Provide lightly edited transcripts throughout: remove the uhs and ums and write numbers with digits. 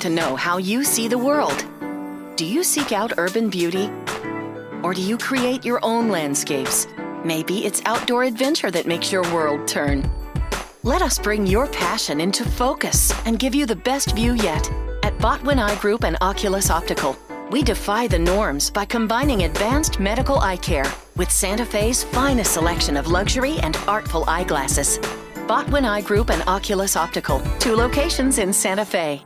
to know how you see the world. Do you seek out urban beauty? Or do you create your own landscapes? Maybe it's outdoor adventure that makes your world turn. Let us bring your passion into focus and give you the best view yet. At Botwin Eye Group and Oculus Optical, we defy the norms by combining advanced medical eye care with Santa Fe's finest selection of luxury and artful eyeglasses. Botwin Eye Group and Oculus Optical, 2 locations in Santa Fe.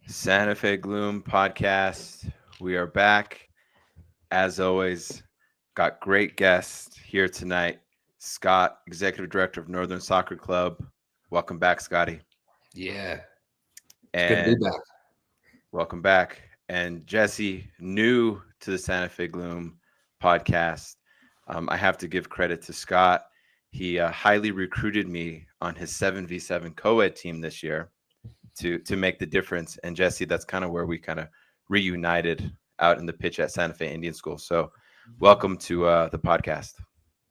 Santa Fe Gloom podcast. We are back. As always, got great guests here tonight. Scott, Executive Director of Northern Soccer Club. Welcome back, Scotty. Yeah. And good to be back. Welcome back. And Jesse, new to the Santa Fe Gloom podcast. I have to give credit to Scott. He highly recruited me on his 7v7 co-ed team this year to make the difference. And Jesse, that's kind of where we kind of reunited out in the pitch at Santa Fe Indian School. So welcome to the podcast.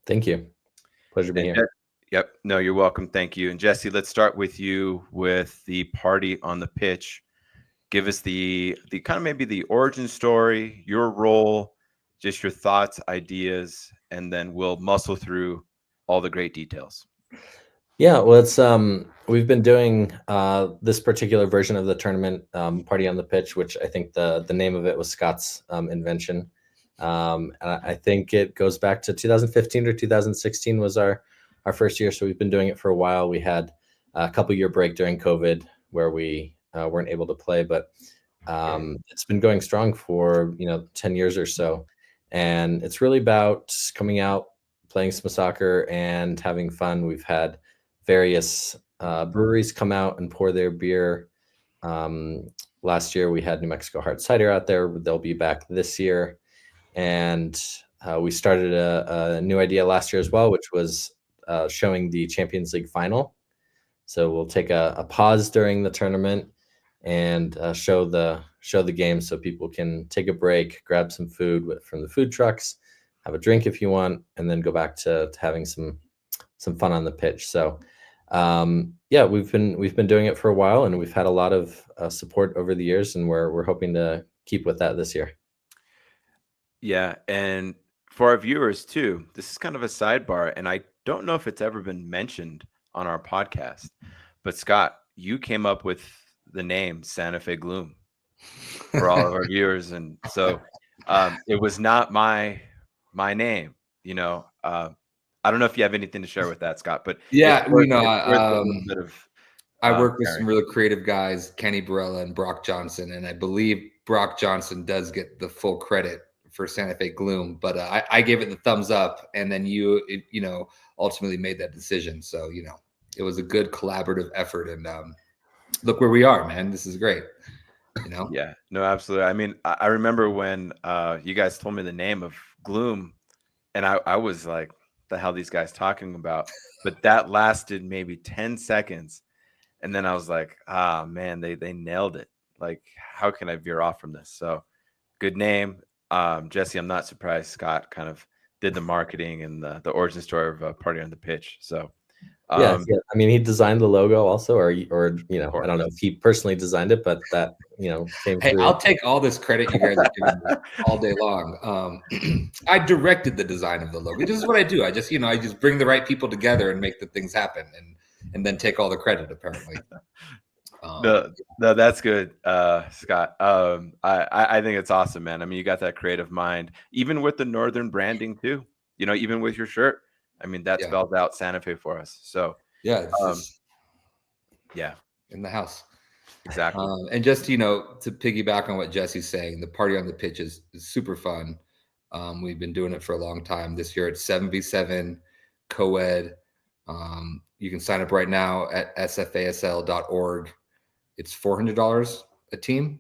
Thank you. Pleasure being here. Yep. No, you're welcome. Thank you. And Jesse, let's start with you with the party on the pitch. Give us the kind of maybe the origin story, your role, just your thoughts, ideas, and then we'll muscle through all the great details. Yeah, well, it's we've been doing this particular version of the tournament, Party on the Pitch, which I think the name of it was Scott's invention. And I think it goes back to 2015 or 2016 was our first year. So we've been doing it for a while. We had a couple year break during COVID where we weren't able to play, but it's been going strong for 10 years or so. And it's really about coming out, playing some soccer and having fun. We've had various breweries come out and pour their beer. Last year we had New Mexico Hard Cider out there. They'll be back this year. And we started a new idea last year as well, which was showing the Champions League final. So we'll take a pause during the tournament and show the game so people can take a break, grab some food from the food trucks, have a drink if you want, and then go back to having some fun on the pitch. So we've been doing it for a while, and we've had a lot of support over the years, and we're hoping to keep with that this year. Yeah, and for our viewers too, this is kind of a sidebar, and I don't know if it's ever been mentioned on our podcast, but Scott, you came up with the name Santa Fe Gloom for all of our viewers, and so it was not my name. I don't know if you have anything to share with that, Scott, but yeah, I work with some really creative guys, Kenny Barella and Brock Johnson, and I believe Brock Johnson does get the full credit for Santa Fe Gloom, but I gave it the thumbs up, and then you ultimately made that decision. So it was a good collaborative effort, and look where we are, man. This is great. Yeah, no, absolutely. I mean, I remember when you guys told me the name of Gloom, and I was like, the hell these guys talking about? But that lasted maybe 10 seconds. And then I was like, man, they nailed it. Like, how can I veer off from this? So good name. Jesse, I'm not surprised Scott kind of did the marketing and the origin story of Party on the Pitch. So yeah. I mean, he designed the logo also, or I don't know if he personally designed it, but that came Hey, through. I'll take all this credit you guys are giving me all day long. I directed the design of the logo. This is what I do. I just bring the right people together and make the things happen, and then take all the credit. Apparently, no, that's good, Scott. I think it's awesome, man. I mean, you got that creative mind, even with the Northern branding too. Even with your shirt. I mean, that spells out Santa Fe for us. So yeah, in the house. Exactly. And just, to piggyback on what Jesse's saying, the Party on the Pitch is super fun. We've been doing it for a long time. This year it's 7v7 co-ed. You can sign up right now at sfasl.org. It's $400 a team.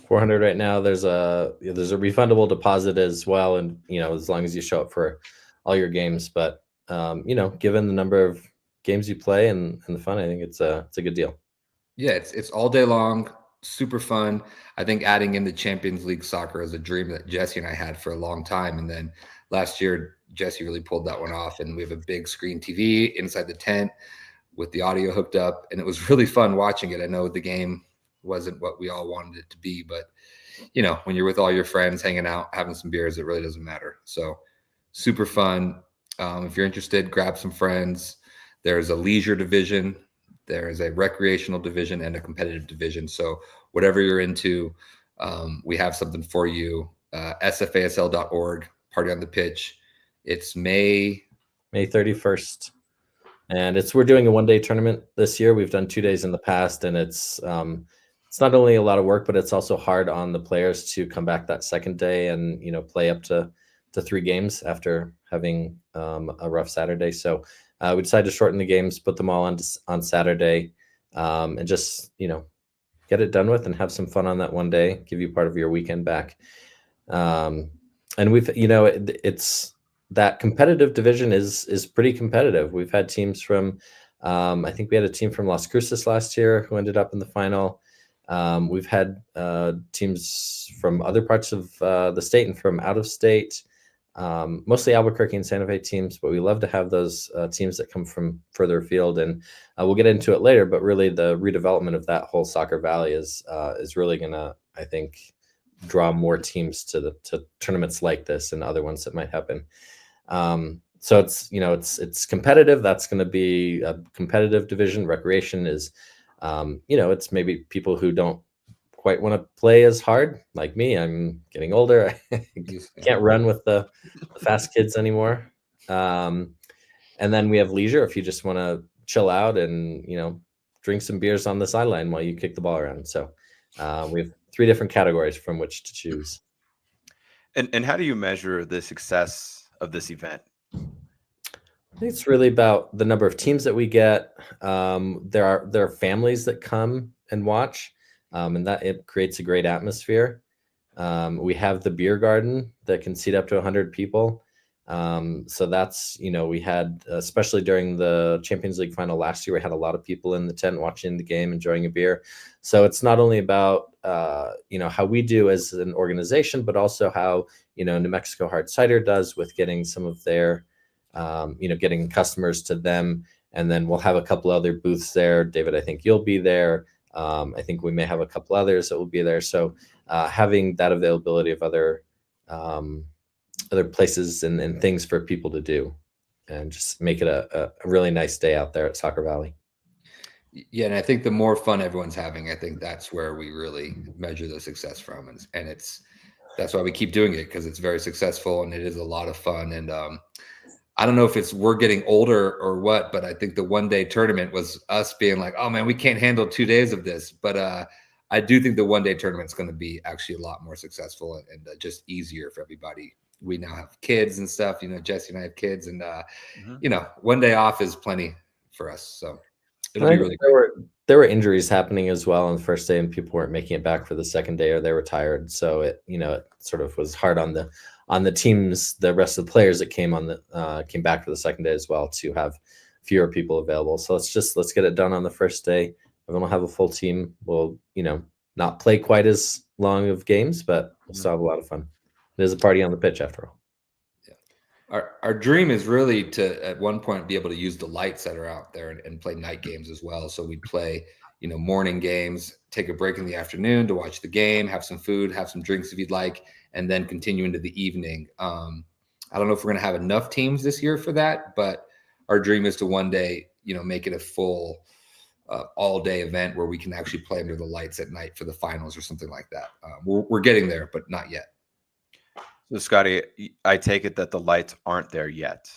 $400 right now. There's a refundable deposit as well, and as long as you show up for all your games. But given the number of games you play and the fun, I think it's a good deal. Yeah, it's all day long, super fun. I think adding in the Champions League soccer is a dream that Jesse and I had for a long time. And then last year, Jesse really pulled that one off. And we have a big screen TV inside the tent with the audio hooked up. And it was really fun watching it. I know the game wasn't what we all wanted it to be. But, when you're with all your friends hanging out, having some beers, it really doesn't matter. So super fun. If you're interested, grab some friends. There's a leisure division, there's a recreational division, and a competitive division. So whatever you're into, we have something for you. sfasl.org, Party on the Pitch. It's May 31st. And we're doing a 1-day tournament this year. We've done 2 days in the past, and it's not only a lot of work, but it's also hard on the players to come back that second day and play up to 3 games after having a rough Saturday. So we decided to shorten the games, put them all on Saturday, and just get it done with and have some fun on that one day. Give you part of your weekend back. And we've it's that competitive division is pretty competitive. We've had teams from, I think we had a team from Las Cruces last year who ended up in the final. We've had teams from other parts of the state and from out of state, mostly Albuquerque and Santa Fe teams, but we love to have those teams that come from further afield. And we'll get into it later, but really the redevelopment of that whole Soccer Valley is really gonna, I think, draw more teams to tournaments like this and other ones that might happen. So it's competitive. That's going to be a competitive division. Recreation is, it's maybe people who don't quite want to play as hard, like me. I'm getting older. I can't run with the fast kids anymore. And then we have leisure if you just want to chill out and drink some beers on the sideline while you kick the ball around. So we have 3 different categories from which to choose. And how do you measure the success of this event? I think it's really about the number of teams that we get. There are families that come and watch, and that it creates a great atmosphere. We have the beer garden that can seat up to 100 people. So that's, we had, especially during the Champions League final last year, we had a lot of people in the tent watching the game, enjoying a beer. So it's not only about, how we do as an organization, but also how, New Mexico Hard Cider does with getting some of their, getting customers to them. And then we'll have a couple other booths there. David, I think you'll be there. I think we may have a couple others that will be there. So having that availability of other places and things for people to do, and just make it a really nice day out there at Soccer Valley. Yeah, and I think the more fun everyone's having, I think that's where we really measure the success from, and that's why we keep doing it, because it's very successful and it is a lot of fun. And I don't know if we're getting older or what, but I think the 1-day tournament was us being like, oh man, we can't handle 2 days of this. But I do think the 1-day tournament's going to be actually a lot more successful and just easier for everybody. We now have kids and stuff, Jesse and I have kids, and 1 day off is plenty for us. So it'll be really great. There were injuries happening as well on the first day, and people weren't making it back for the second day, or they were tired. So it sort of was hard on the teams, the rest of the players that came back for the second day as well, to have fewer people available. So let's get it done on the first day. Everyone will have a full team. We'll, not play quite as long of games, but we'll still have a lot of fun. It is a party on the pitch after all. Yeah. Our dream is really to, at one point, be able to use the lights that are out there and play night games as well. So we'd play, morning games, take a break in the afternoon to watch the game, have some food, have some drinks if you'd like, and then continue into the evening. I don't know if we're going to have enough teams this year for that, but our dream is to one day, make it a full all-day event where we can actually play under the lights at night for the finals or something like that. We're getting there, but not yet. So, Scotty, I take it that the lights aren't there yet.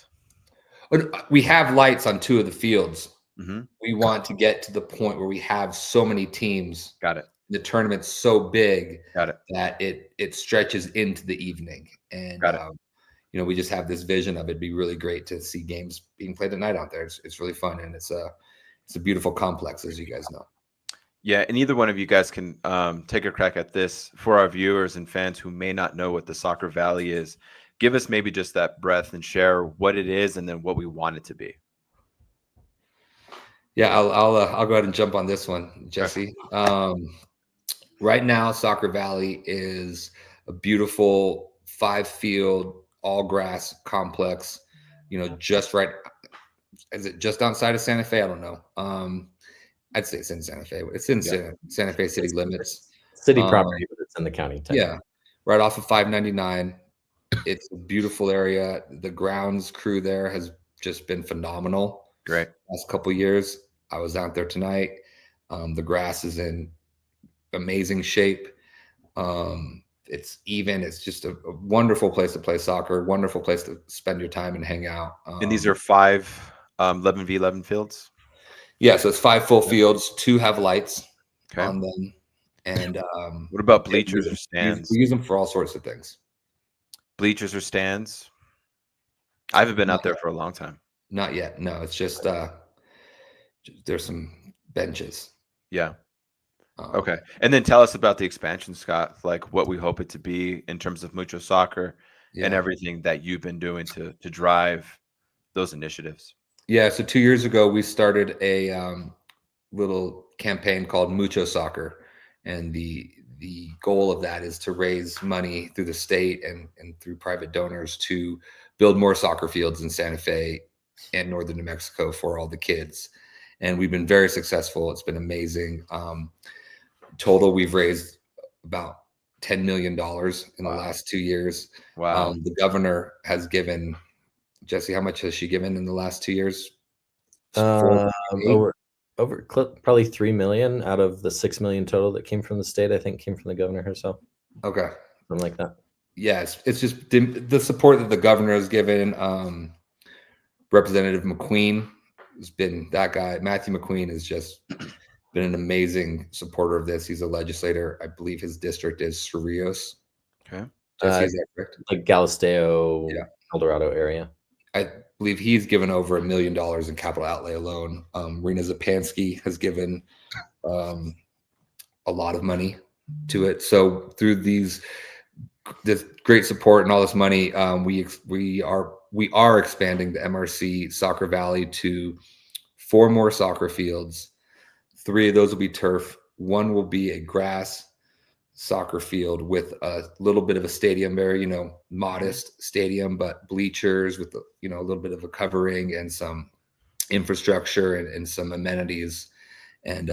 We have lights on 2 of the fields. Mm-hmm. We want to get to the point where we have so many teams. Got it. The tournament's so big. Got it. That it stretches into the evening. And, Got it. We just have this vision of it'd be really great to see games being played at night out there. It's really fun, and it's a beautiful complex, as you guys know. Yeah, and either one of you guys can take a crack at this for our viewers and fans who may not know what the Soccer Valley is. Give us maybe just that breadth and share what it is and then what we want it to be. Yeah, I'll go ahead and jump on this one, Jesse. Right now, Soccer Valley is a beautiful 5-field, all-grass complex. Just right. Is it just outside of Santa Fe? I don't know. I'd say it's in Santa Fe. It's in Santa Fe city limits. City property, but it's in the county. Yeah, right off of 599. It's a beautiful area. The grounds crew there has just been phenomenal. Great. Last couple of years, I was out there tonight. The grass is in amazing shape. It's even. It's just a wonderful place to play soccer. Wonderful place to spend your time and hang out. And these are 5 11v11 fields. Yeah, so it's 5 full fields. 2 have lights on them. And what about bleachers or stands? We use them for all sorts of things. Bleachers or stands? I haven't been out there for a long time. Not yet. No, it's just there's some benches. Yeah. Okay. And then tell us about the expansion, Scott, like what we hope it to be in terms of Mucho Soccer and everything that you've been doing to drive those initiatives. Yeah. So 2 years ago, we started a little campaign called Mucho Soccer. And the goal of that is to raise money through the state and through private donors to build more soccer fields in Santa Fe and northern New Mexico for all the kids. And we've been very successful. It's been amazing. Total, we've raised about $10 million in the last 2 years. Wow. The governor has given, Jesse, how much has she given in the last 2 years? Over probably 3 million out of the 6 million total that came from the state. I think came from the governor herself. Okay, something like that. Yeah, it's just the support that the governor has given. Representative McQueen has been that guy. Matthew McQueen has just been an amazing supporter of this. He's a legislator. I believe his district is Cerrillos. Okay, Jesse, is that correct? Like Galisteo, El Dorado area. I believe he's given over $1 million in capital outlay alone. Rena Zapansky has given a lot of money to it. So through this great support and all this money, we are expanding the MRC Soccer Valley to 4 more soccer fields. 3 of those will be turf. 1 will be a grass soccer field with a little bit of a stadium, very, modest stadium, but bleachers with, a little bit of a covering and some infrastructure and some amenities. And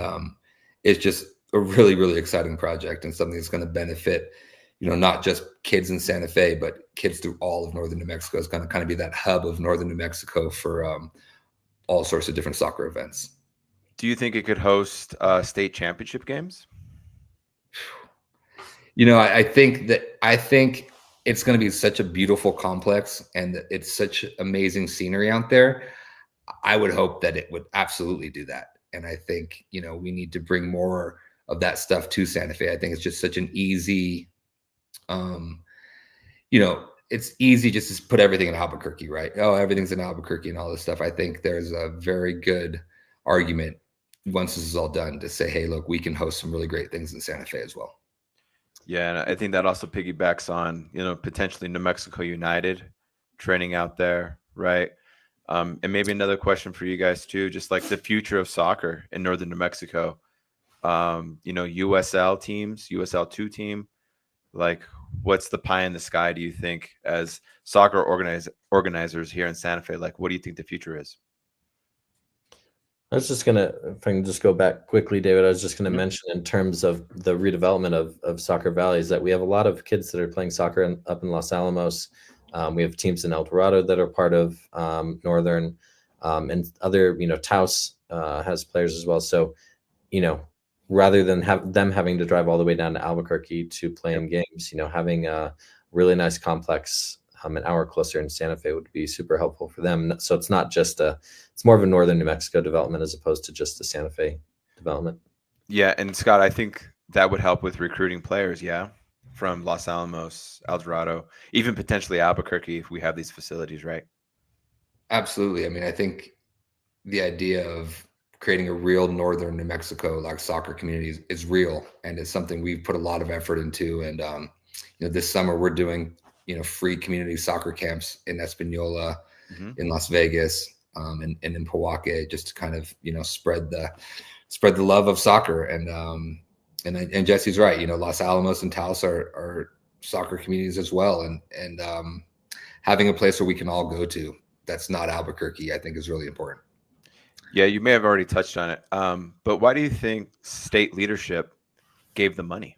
it's just a really, really exciting project and something that's going to benefit, not just kids in Santa Fe, but kids through all of northern New Mexico. It's going to kind of be that hub of northern New Mexico for all sorts of different soccer events. Do you think it could host state championship games? I think it's going to be such a beautiful complex and it's such amazing scenery out there. I would hope that it would absolutely do that. And I think, we need to bring more of that stuff to Santa Fe. I think it's just such an easy, it's easy just to put everything in Albuquerque, right? Oh, everything's in Albuquerque and all this stuff. I think there's a very good argument once this is all done to say, hey, look, we can host some really great things in Santa Fe as well. Yeah, and I think that also piggybacks on, potentially New Mexico United training out there, right? And maybe another question for you guys too, just like the future of soccer in northern New Mexico. USL teams, USL 2 team, like what's the pie in the sky, do you think, as soccer organizers here in Santa Fe? Like, what do you think the future is? I was just if I can just go back quickly, David, I was just going to mention in terms of the redevelopment of Soccer Valley is that we have a lot of kids that are playing soccer up in Los Alamos. We have teams in El Dorado that are part of Northern and other, Taos has players as well. So, rather than them having to drive all the way down to Albuquerque to play in games, having a really nice complex an hour closer in Santa Fe would be super helpful for them. So it's not just it's more of a northern New Mexico development as opposed to just a Santa Fe development. Yeah. And Scott, I think that would help with recruiting players. Yeah. From Los Alamos, El Dorado, even potentially Albuquerque, if we have these facilities, right? Absolutely. I mean, I think the idea of creating a real northern New Mexico like soccer community is real, and it's something we've put a lot of effort into. And this summer we're doing free community soccer camps in Espanola, in Las Vegas, and in Powake, just to kind of spread the love of soccer. And Jesse's right. Los Alamos and Taos are soccer communities as well, and having a place where we can all go to that's not Albuquerque, I think, is really important. Yeah, you may have already touched on it. But why do you think state leadership gave the money?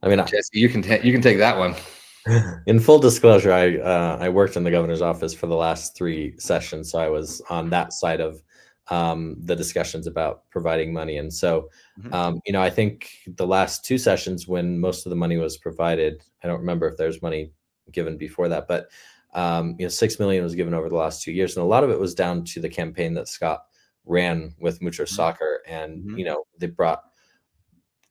I mean, Jesse, you can take that one. in full disclosure, I worked in the governor's office for the last 3 sessions, so I was on that side of the discussions about providing money. And so, I think the last 2 sessions when most of the money was provided, I don't remember if there's money given before that, but 6 million was given over the last 2 years, and a lot of it was down to the campaign that Scott ran with Mucho Soccer, and they brought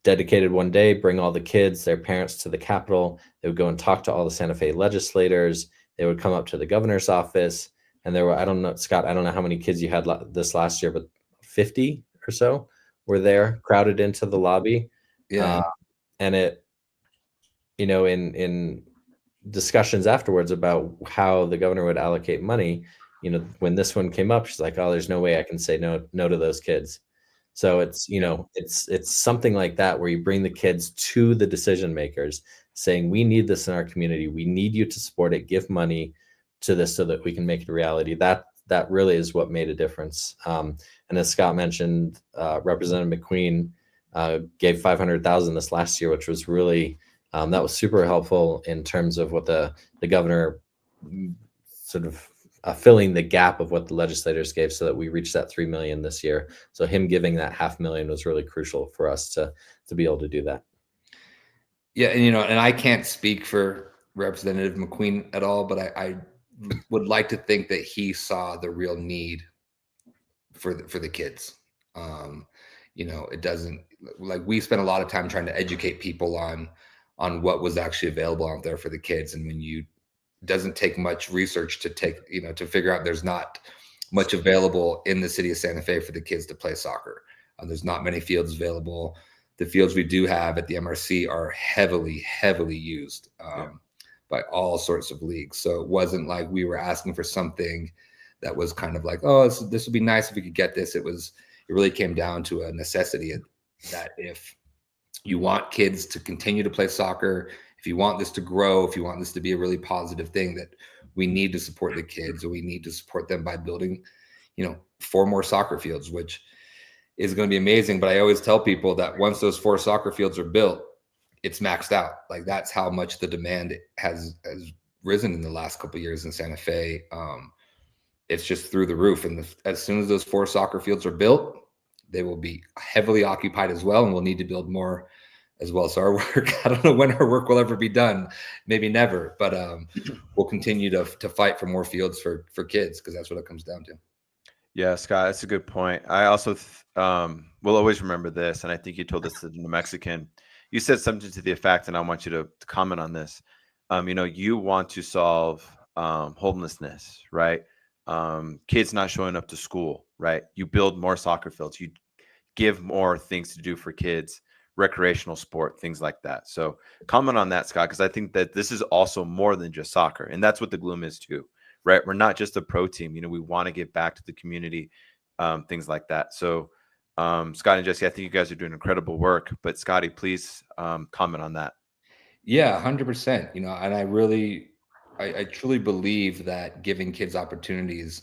dedicated one day, bring all the kids, their parents to the Capitol. They would go and talk to all the Santa Fe legislators. They would come up to the governor's office. And there were, I don't know, Scott, I don't know how many kids you had this last year, but 50 or so were there, crowded into the lobby. Yeah. And it, in discussions afterwards about how the governor would allocate money, when this one came up, she's like, oh, there's no way I can say no to those kids. So it's, it's something like that where you bring the kids to the decision makers saying, we need this in our community. We need you to support it, give money to this so that we can make it a reality. That really is what made a difference. And as Scott mentioned, Representative McQueen gave 500,000 this last year, which was really, that was super helpful in terms of what the governor sort of filling the gap of what the legislators gave so that we reached that 3 million this year. So him giving that 500,000 was really crucial for us to be able to do that. Yeah. And I can't speak for Representative McQueen at all, but I would like to think that he saw the real need for the kids. It doesn't, like, we spent a lot of time trying to educate people on what was actually available out there for the kids. And when you doesn't take much research to figure out there's not much available in the city of Santa Fe for the kids to play soccer. There's not many fields available. The fields we do have at the MRC are heavily used by all sorts of leagues. So it wasn't like we were asking for something that was kind of like, oh, this would be nice if we could get this. It really came down to a necessity that if you want kids to continue to play soccer, if you want this to grow, if you want this to be a really positive thing, that we need to support the kids, or we need to support them by building, 4 more soccer fields, which is going to be amazing. But I always tell people that once those 4 soccer fields are built, it's maxed out. Like, that's how much the demand has risen in the last couple of years in Santa Fe. It's just through the roof. And as soon as those 4 soccer fields are built, they will be heavily occupied as well, and we'll need to build more as well. So our work, I don't know when our work will ever be done, maybe never, but we'll continue to fight for more fields for kids, because that's what it comes down to. Yeah, Scott, that's a good point. I also will always remember this, and I think you told this to the New Mexican. You said something to the effect, and I want you to comment on this. You want to solve homelessness, right? Kids not showing up to school, right? You build more soccer fields. You give more things to do for kids, recreational sport, things like that. So comment on that, Scott, because I think that this is also more than just soccer. And that's what the Gloom is too, right? We're not just a pro team. We want to get back to the community, things like that. So Scott and Jesse, I think you guys are doing incredible work. But Scotty, please comment on that. Yeah, 100%. And I truly believe that giving kids opportunities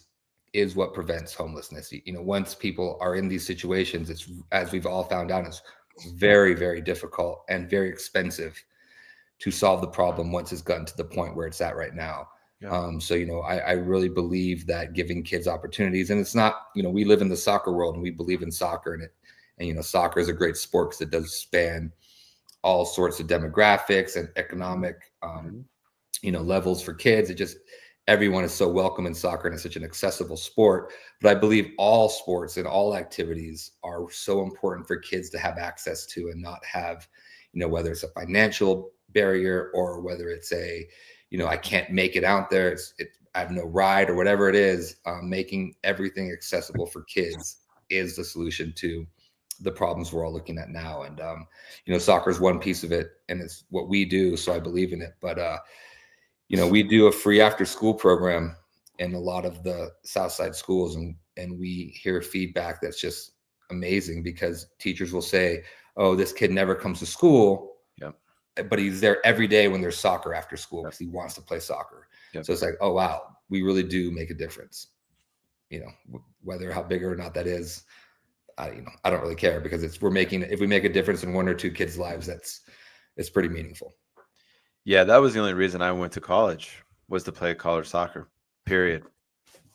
is what prevents homelessness. Once people are in these situations, it's, as we've all found out, it's very, very difficult and very expensive to solve the problem once it's gotten to the point where it's at right now. Yeah. So, I really believe that giving kids opportunities, and it's not, we live in the soccer world and we believe in soccer, and soccer is a great sport because it does span all sorts of demographics and economic, levels for kids. It just, everyone is so welcome in soccer, and it's such an accessible sport. But I believe all sports and all activities are so important for kids to have access to, and not have, whether it's a financial barrier or whether it's I can't make it out there. I have no ride or whatever it is. Making everything accessible for kids is the solution to the problems we're all looking at now. And, soccer is one piece of it, and it's what we do. So I believe in it. But, we do a free after school program in a lot of the Southside schools, and we hear feedback that's just amazing, because teachers will say, oh, this kid never comes to school, but he's there every day when there's soccer after school because he wants to play soccer. So it's like, oh, wow, we really do make a difference. whether how big or not that is, I don't really care, because if we make a difference in one or two kids' lives, it's pretty meaningful. Yeah, that was the only reason I went to college, was to play college soccer. Period.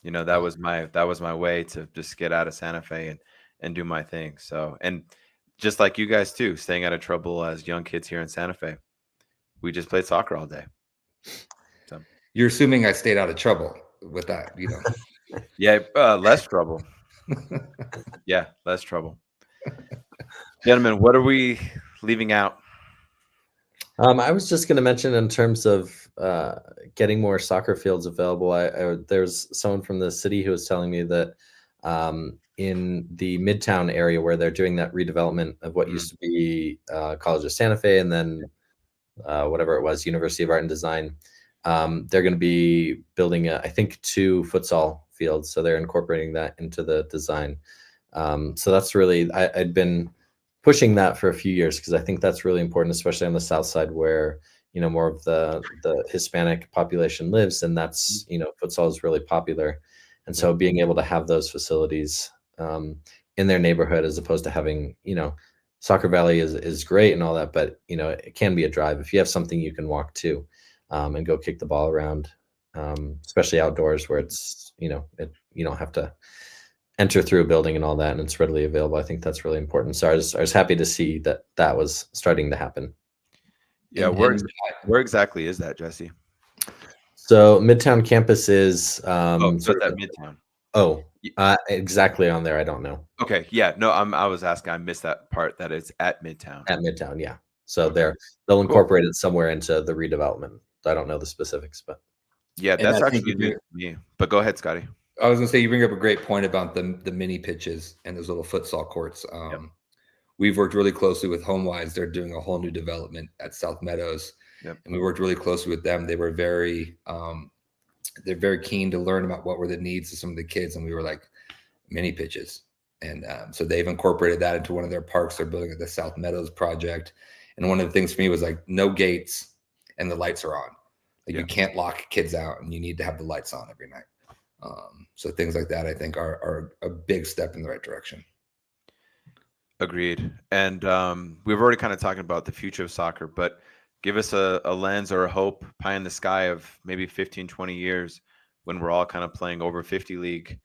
That was my way to just get out of Santa Fe and do my thing. So, and just like you guys too, staying out of trouble as young kids here in Santa Fe, we just played soccer all day. So you're assuming I stayed out of trouble with that, Yeah, less trouble. Yeah, less trouble. Gentlemen, what are we leaving out? I was just going to mention, in terms of getting more soccer fields available, there's someone from the city who was telling me that in the Midtown area, where they're doing that redevelopment of what used to be College of Santa Fe, and then whatever it was, University of Art and Design, they're going to be building, I think, 2 futsal fields. So they're incorporating that into the design. So that's really, I'd been pushing that for a few years, because I think that's really important, especially on the South Side, where more of the Hispanic population lives, and that's futsal is really popular, and so being able to have those facilities in their neighborhood, as opposed to having Soccer Valley is great and all that, but it can be a drive. If you have something you can walk to and go kick the ball around, especially outdoors, where it's you don't have to enter through a building and all that, and it's readily available. I think that's really important. So I was happy to see that was starting to happen. Yeah, where exactly is that, Jesse? So Midtown campus is sort of Midtown. Exactly on there. I don't know. Okay, yeah, no, I was asking. I missed that part, that it's at Midtown. At Midtown, yeah. So they'll incorporate it somewhere into the redevelopment. I don't know the specifics, but yeah, that's actually new to me. But go ahead, Scotty. I was gonna say, you bring up a great point about the mini pitches and those little futsal courts. We've worked really closely with HomeWise. They're doing a whole new development at South Meadows, and we worked really closely with them. They were they're very keen to learn about what were the needs of some of the kids, and we were like, mini pitches, and so they've incorporated that into one of their parks. They're building at the South Meadows project, and one of the things for me was like, no gates and the lights are on. Like you can't lock kids out, and you need to have the lights on every night. So things like that, I think, are a big step in the right direction. Agreed. And we've already kind of talking about the future of soccer, but give us a lens or a hope, pie in the sky, of maybe 15, 20 years when we're all kind of playing over 50 league.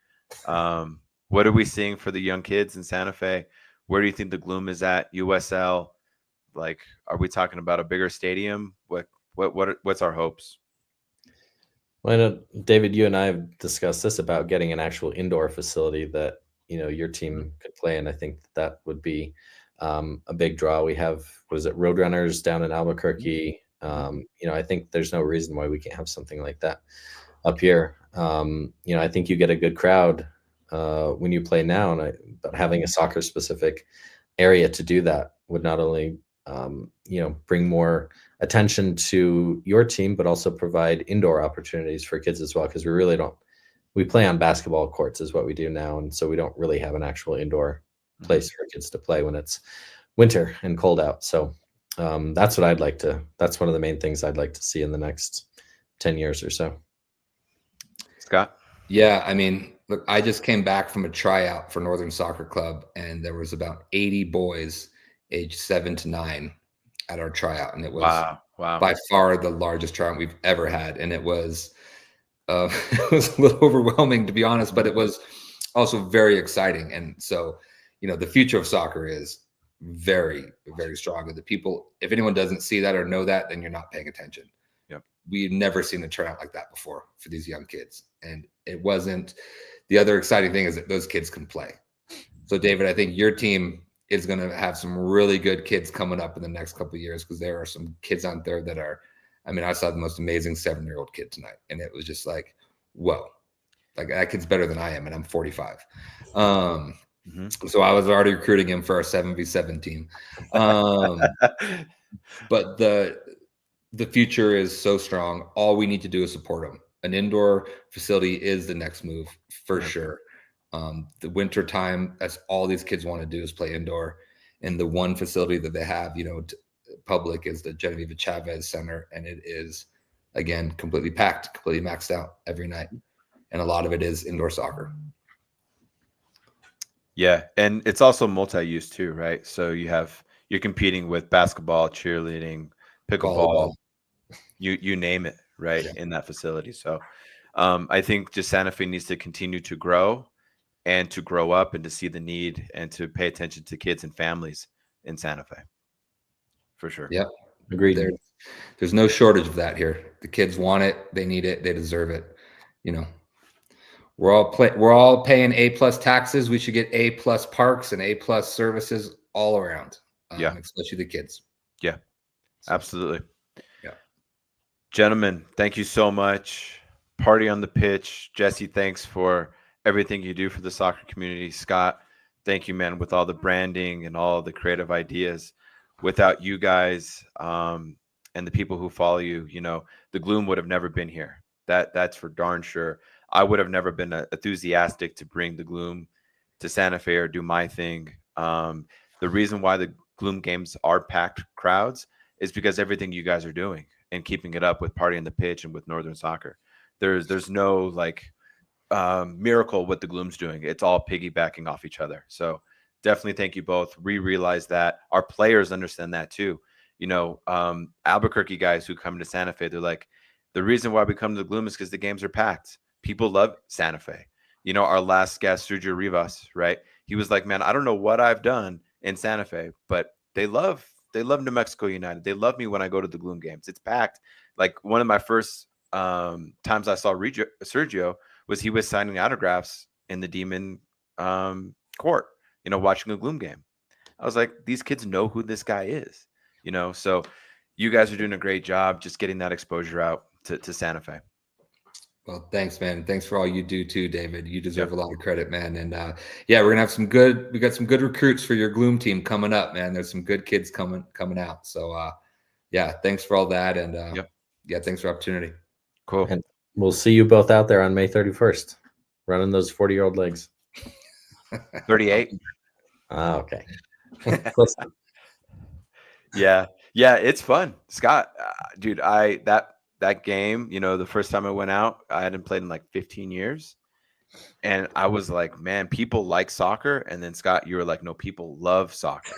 What are we seeing for the young kids in Santa Fe? Where do you think the Gloom is at? USL? Like, are we talking about a bigger stadium? What's our hopes? Well, I know, David, you and I have discussed this about getting an actual indoor facility that your team could play in. I think that would be a big draw. We have, Roadrunners down in Albuquerque. I think there's no reason why we can't have something like that up here. I think you get a good crowd when you play now, but having a soccer specific area to do that would not only bring more attention to your team, but also provide indoor opportunities for kids as well, because we play on basketball courts is what we do now, and so we don't really have an actual indoor place for kids to play when it's winter and cold out. So that's one of the main things I'd like to see in the next 10 years or so. Scott? Yeah, I mean, look, I just came back from a tryout for Northern Soccer Club, and there was about 80 boys aged 7 to 9 at our tryout, and it was wow. by far the largest tryout we've ever had, and it was it was a little overwhelming, to be honest, but it was also very exciting. And so, the future of soccer is very, very strong. And the people, if anyone doesn't see that or know that, then you're not paying attention. Yep. We've never seen a tryout like that before for these young kids. And it wasn't, the other exciting thing is that those kids can play. So David, I think your team is going to have some really good kids coming up in the next couple of years, because there are some kids out there that are, I saw the most amazing 7-year-old kid tonight, and it was just like, whoa, like that kid's better than I am, and I'm 45. So I was already recruiting him for our 7v7 team. But the future is so strong. All we need to do is support them. An indoor facility is the next move for sure. The winter time, that's all these kids want to do is play indoor. And the one facility that they have, public, is the Genevieve Chavez Center, and it is, again, completely packed, completely maxed out every night. and a lot of it is indoor soccer. Yeah, and it's also multi-use too, right? So you're competing with basketball, cheerleading, pickleball, Volleyball. you name it, right, Yeah. in that facility. So I think just Santa Fe needs to continue to grow and to grow up and to see the need and to pay attention to kids and families in Santa Fe. For sure. Yep. Agreed. There's no shortage of that here. The kids want it, they need it, they deserve it. You know, we're all paying A+ taxes. We should get A+ parks and A+ services all around. Yeah. Especially the kids. Yeah, absolutely. Yeah. Gentlemen, thank you so much. Party on the pitch. Jesse, thanks for everything you do for the soccer community. Scott, thank you, man, with all the branding and all the creative ideas. Without you guys and the people who follow you, the Gloom would have never been here. That's for darn sure. I would have never been enthusiastic to bring the Gloom to Santa Fe or do my thing. The reason why the Gloom games are packed crowds is because everything you guys are doing and keeping it up with Party on the Pitch and with Northern Soccer. There's no miracle what the Gloom's doing. It's all piggybacking off each other. So definitely thank you both. We realize that. Our players understand that too. Albuquerque guys who come to Santa Fe, they're like, the reason why we come to the Gloom is because the games are packed. People love Santa Fe. Our last guest, Sergio Rivas, right? He was like, man, I don't know what I've done in Santa Fe, but they love New Mexico United. They love me when I go to the Gloom games. It's packed. Like one of my first times I saw Sergio was he was signing autographs in the Demon court, watching a Gloom game. I was like, these kids know who this guy is, so you guys are doing a great job just getting that exposure out to Santa Fe. Well, thanks, man. Thanks for all you do too, David. You deserve a lot of credit, man. And we're gonna have we got some good recruits for your Gloom team coming up, man. There's some good kids coming out. So thanks for all that. And thanks for the opportunity. Cool. And we'll see you both out there on May 31st, running those 40-year-old legs. 38. Okay. Yeah, it's fun, Scott. Dude, that game, the first time I went out, I hadn't played in like 15 years. And I was like, man, people like soccer. And then Scott, you were like, no, people love soccer.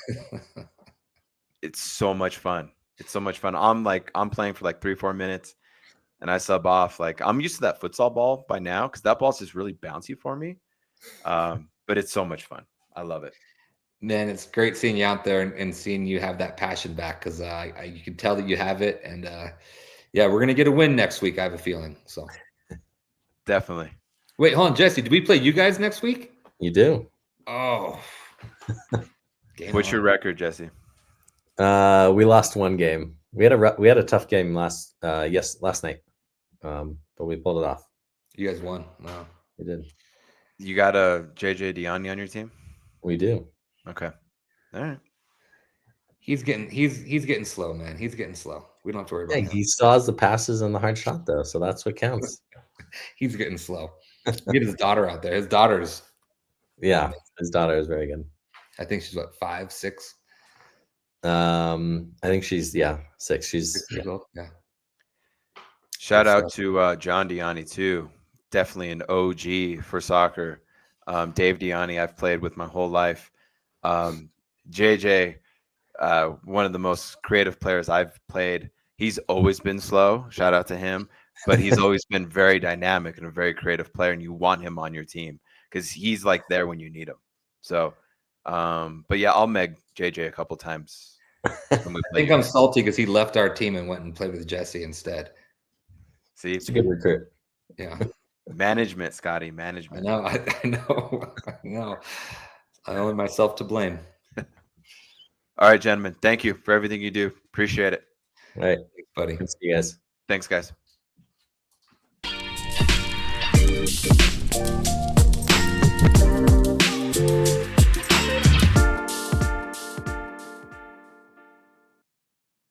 It's so much fun. I'm playing for like 3-4 minutes and I sub off. Like I'm used to that futsal ball by now because that ball's just really bouncy for me. But it's so much fun. I love it. Man, it's great seeing you out there and seeing you have that passion back because you can tell that you have it. And we're going to get a win next week, I have a feeling. So definitely. Wait, hold on, Jesse. Do we play you guys next week? You do. Oh. What's your record, Jesse? We lost one game. We had a tough game last night, but we pulled it off. You guys won. Wow. We did. You got a JJ Diani on your team? We do. Okay. All right. He's getting slow, man. He's getting slow. We don't have to worry about that. He still has the passes and the hard shot though, so that's what counts. He's getting slow. Get his daughter out there. His daughter's his daughter is very good. I think she's what, 5, 6? I think she's 6. She's 6 years old. Yeah. Shout out to John Diani too. Definitely an OG for soccer. Dave Diani, I've played with my whole life. JJ, one of the most creative players I've played. He's always been slow. Shout out to him. But he's always been very dynamic and a very creative player, and you want him on your team because he's like there when you need him. So, but yeah, I'll meg JJ a couple times. I think I'm salty because he left our team and went and played with Jesse instead. See, it's a good recruit. Yeah. Management, Scotty, management. I know. I only myself to blame. All right, gentlemen. Thank you for everything you do. Appreciate it. All right. Thanks, buddy. See you guys. Thanks, guys.